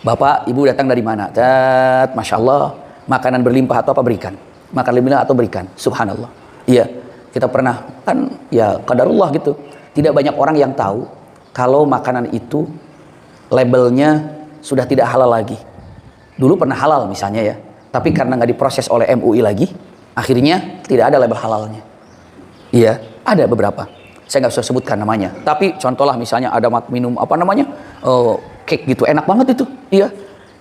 Bapak, ibu datang dari mana? Masya Allah, makanan berlimpah atau apa berikan? Makan berlimpah atau berikan? Subhanallah. Iya, kita pernah kan ya qadarullah gitu. Tidak banyak orang yang tahu kalau makanan itu labelnya sudah tidak halal lagi. Dulu pernah halal misalnya ya, tapi karena nggak diproses oleh MUI lagi, akhirnya tidak ada label halalnya. Iya, ada beberapa. Saya nggak usah sebutkan namanya. Tapi contohlah misalnya ada minum apa namanya, cake gitu, enak banget itu. Iya,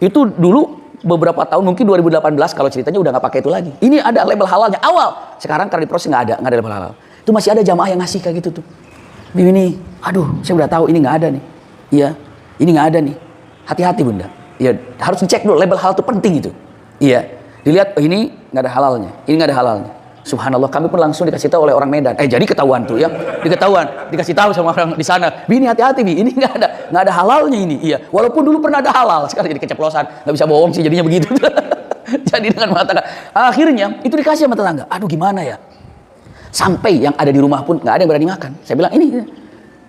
itu dulu beberapa tahun mungkin 2018 kalau ceritanya udah nggak pakai itu lagi. Ini ada label halalnya awal. Sekarang karena diproses nggak ada label halal. Itu masih ada jamaah yang ngasih kayak gitu tuh. Ini, aduh, saya udah tahu ini nggak ada nih. Iya, ini nggak ada nih. Hati-hati bunda. Iya, harus dicek dulu label halal itu penting itu. Iya, dilihat oh, ini nggak ada halalnya, ini nggak ada halalnya. Subhanallah, kami pun langsung dikasih tahu oleh orang Medan. Jadi ketahuan tuh ya, dikasih tahu sama orang di sana. Ini hati-hati bi, ini nggak ada halalnya ini. Iya, walaupun dulu pernah ada halal, sekarang jadi keceplosan, nggak bisa bohong sih jadinya begitu. Jadi dengan mengatakan, akhirnya itu dikasih sama tetangga. Aduh gimana ya? Sampai yang ada di rumah pun nggak ada yang berani makan. Saya bilang ini,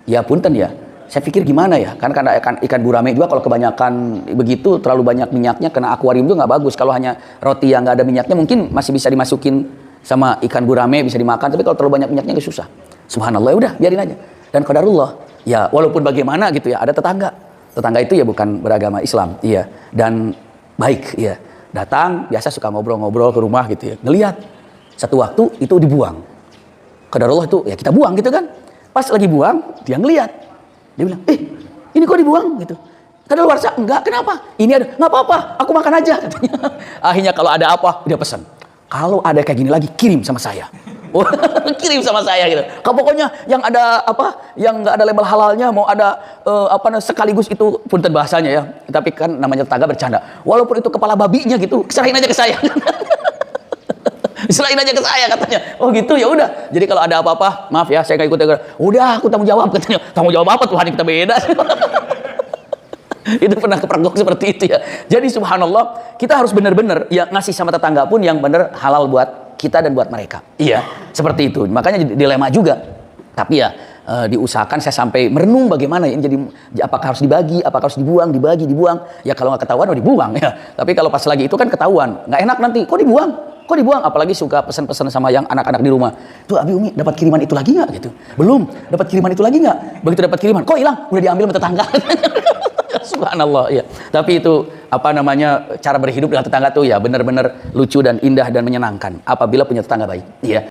ya punten ya. Saya pikir gimana ya, kan karena ikan gurame juga kalau kebanyakan begitu terlalu banyak minyaknya, kena akuarium itu nggak bagus. Kalau hanya roti yang nggak ada minyaknya mungkin masih bisa dimasukin sama ikan gurame bisa dimakan, tapi kalau terlalu banyak minyaknya nggak susah. Subhanallah, ya udah biarin aja. Dan qadarullah, ya walaupun bagaimana gitu ya, ada tetangga itu ya bukan beragama Islam, iya, dan baik, iya, datang biasa suka ngobrol-ngobrol ke rumah gitu ya, ngelihat satu waktu itu dibuang. Qadarullah itu ya kita buang gitu kan, pas lagi buang dia ngelihat. Dia bilang, ini kok dibuang gitu? Kadaluarsa? Enggak, kenapa? Ini ada, nggak apa-apa, aku makan aja katanya. Akhirnya kalau ada apa, dia pesan. Kalau ada kayak gini lagi, kirim sama saya. Kirim sama saya gitu. Kalau pokoknya yang ada apa, yang nggak ada label halalnya, mau ada sekaligus itu punten bahasanya ya. Tapi kan namanya tetangga bercanda. Walaupun itu kepala babinya gitu, serahin aja ke saya. Serahin aja ke saya katanya. Oh gitu, ya udah. Jadi kalau ada apa-apa, maaf ya, saya nggak ikut. Udah, aku tanggung jawab katanya. Tanggung jawab apa? Tuhan kita beda. Itu pernah kepergok seperti itu ya. Jadi subhanallah, kita harus benar-benar ya ngasih sama tetangga pun yang benar halal buat kita dan buat mereka. Iya, seperti itu. Makanya dilema juga. Tapi ya diusahakan saya sampai merenung bagaimana ya. Jadi apakah harus dibagi, apakah harus dibuang. Ya kalau nggak ketahuan, dibuang ya. Tapi kalau pas lagi itu kan ketahuan, nggak enak nanti. Kok dibuang? Apalagi suka pesan-pesan sama yang anak-anak di rumah. Tuh Abi Umi dapat kiriman itu lagi nggak gitu? Belum. Dapat kiriman itu lagi nggak? Begitu dapat kiriman, kok hilang? Udah diambil sama tetangga. Subhanallah ya. Tapi itu apa namanya cara berhidup dengan tetangga tuh ya benar-benar lucu dan indah dan menyenangkan apabila punya tetangga baik. Iya.